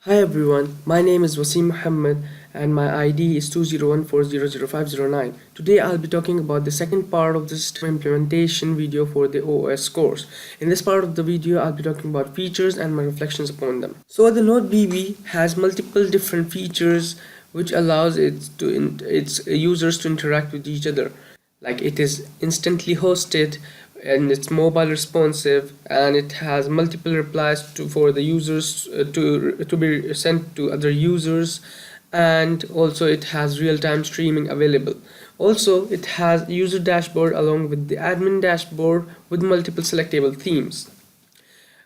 Hi everyone, my name is Waseem Mohamad and my ID is 201400509. Today I'll be talking about the second part of the system implementation video for the OS course. In this part of the video I'll be talking about features and my reflections upon them. So the Node BB has multiple different features which allows its users to interact with each other. Like it is instantly hosted and it's mobile responsive, and it has multiple replies for the users to be sent to other users, and also it has real-time streaming available. Also it has user dashboard along with the admin dashboard with multiple selectable themes.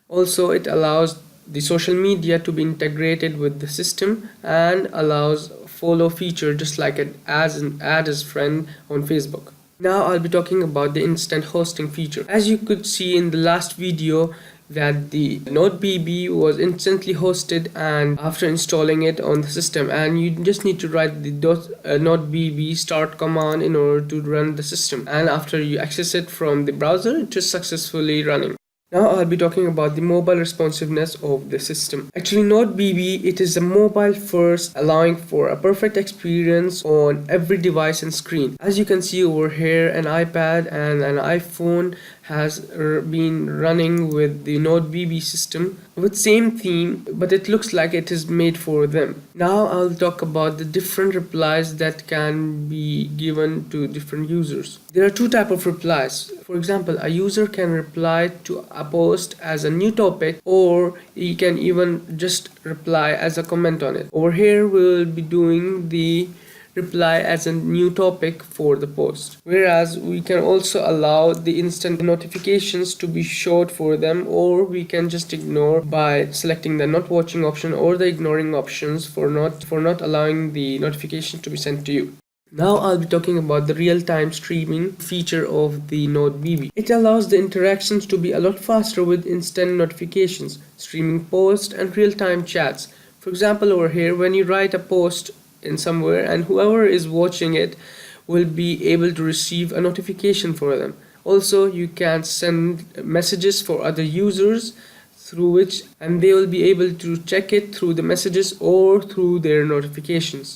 Also it allows the social media to be integrated with the system and allows follow feature just like an add as friend on Facebook. Now I'll be talking about the instant hosting feature. As you could see in the last video that the Node BB was instantly hosted and after installing it on the system, and you just need to write the Node BB start command in order to run the system, and after you access it from the browser it is successfully running. Now I'll be talking about the mobile responsiveness of the system. Actually, Node BB, it is a mobile first, allowing for a perfect experience on every device and screen. As you can see over here, an iPad and an iPhone has been running with the Node BB system with same theme, but it looks like it is made for them. Now I'll talk about the different replies that can be given to different users. There are two types of replies. For example, a user can reply to a post as a new topic, or he can even just reply as a comment on it. Over here we will be doing the reply as a new topic for the post, whereas we can also allow the instant notifications to be showed for them, or we can just ignore by selecting the not watching option or the ignoring options for not allowing the notification to be sent to you. Now I'll be talking about the real-time streaming feature of the Node BB. It allows the interactions to be a lot faster with instant notifications, streaming posts and real-time chats. For example, over here, when you write a post in somewhere and whoever is watching it will be able to receive a notification for them. Also, you can send messages for other users through which, and they will be able to check it through the messages or through their notifications.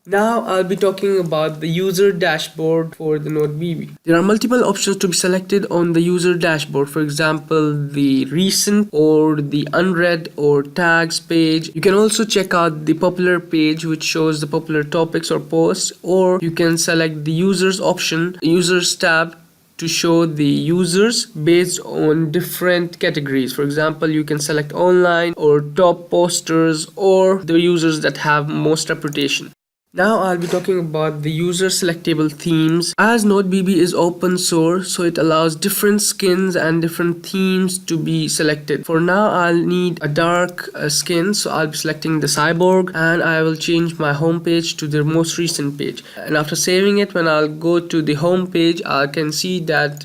Now I'll be talking about the user dashboard for the Node BB. There are multiple options to be selected on the user dashboard. For example, the recent or the unread or tags page. You can also check out the popular page, which shows the popular topics or posts, or you can select the users option, users tab, to show the users based on different categories. For example, you can select online or top posters or the users that have most reputation. Now I'll be talking about the user selectable themes. As Node BB is open source, so it allows different skins and different themes to be selected. For now I'll need a dark skin, so I'll be selecting the cyborg, and I will change my home page to the most recent page. And after saving it, when I'll go to the home page, I can see that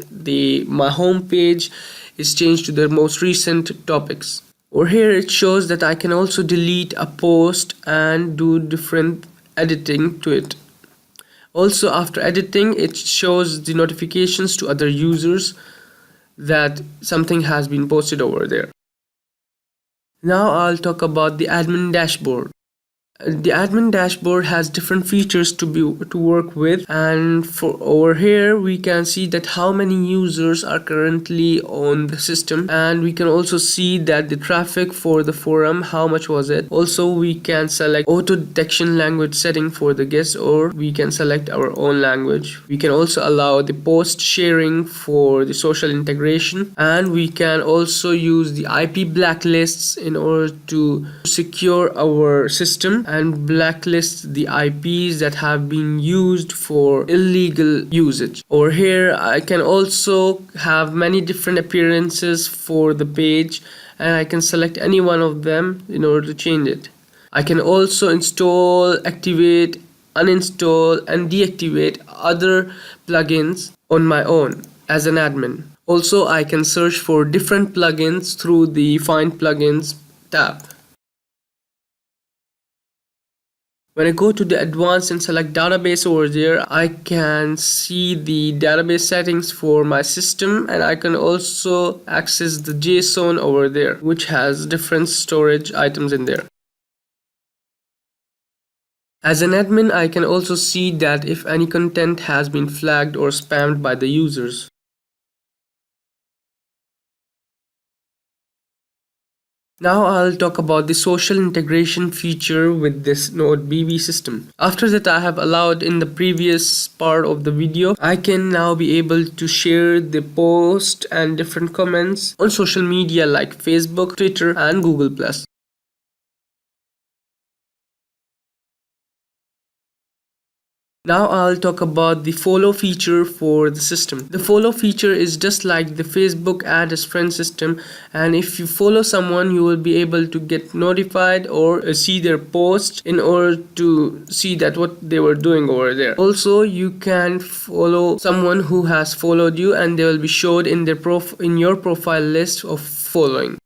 my home page is changed to the most recent topics. Over here it shows that I can also delete a post and do different editing to it. Also, after editing, it shows the notifications to other users that something has been posted over there. Now I'll talk about the admin dashboard. The admin dashboard has different features to work with, and for over here we can see that how many users are currently on the system, and we can also see that the traffic for the forum, how much was it. Also, we can select auto detection language setting for the guests, or we can select our own language. We can also allow the post sharing for the social integration, and we can also use the IP blacklists in order to secure our system and blacklist the IPs that have been used for illegal usage. Over here I can also have many different appearances for the page, and I can select any one of them in order to change it. I can also install, activate, uninstall and deactivate other plugins on my own as an admin. Also, I can search for different plugins through the Find Plugins tab. When I go to the advanced and select database over there, I can see the database settings for my system, and I can also access the JSON over there, which has different storage items in there. As an admin, I can also see that if any content has been flagged or spammed by the users. Now I'll talk about the social integration feature with this NodeBB system. After that, I have allowed in the previous part of the video, I can now be able to share the post and different comments on social media like Facebook, Twitter and Google+. Now I'll talk about the follow feature for the system. The follow feature is just like the Facebook add as friend system, and if you follow someone, you will be able to get notified or see their posts in order to see that what they were doing over there. Also, you can follow someone who has followed you, and they will be showed in their in your profile list of following.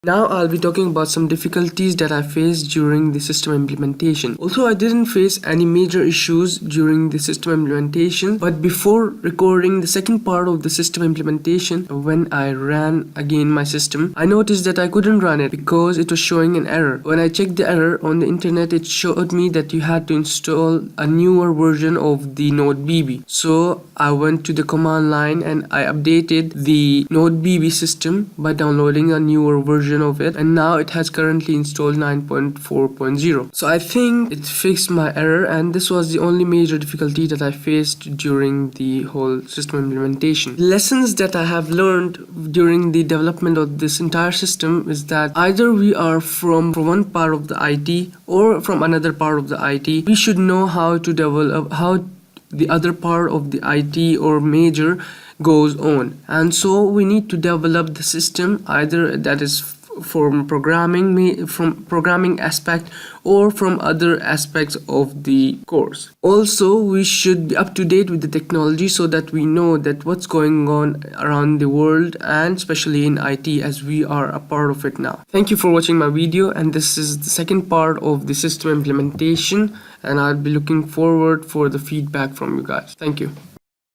Now I'll be talking about some difficulties that I faced during the system implementation. Also, I didn't face any major issues during the system implementation, but before recording the second part of the system implementation, when I ran again my system, I noticed that I couldn't run it because it was showing an error. When I checked the error on the internet, it showed me that you had to install a newer version of the NodeBB. So I went to the command line and I updated the NodeBB system by downloading a newer version of it, and now it has currently installed 9.4.0. so I think it fixed my error, and this was the only major difficulty that I faced during the whole system implementation. Lessons that I have learned during the development of this entire system is that either we are from one part of the IT or from another part of the IT, we should know how to develop, how the other part of the IT or major goes on, and so we need to develop the system either that is from programming aspect or from other aspects of the course. Also, we should be up to date with the technology so that we know that what's going on around the world, and especially in IT, as we are a part of it now. Thank you for watching my video, and this is the second part of the system implementation, and I'll be looking forward for the feedback from you guys. Thank you.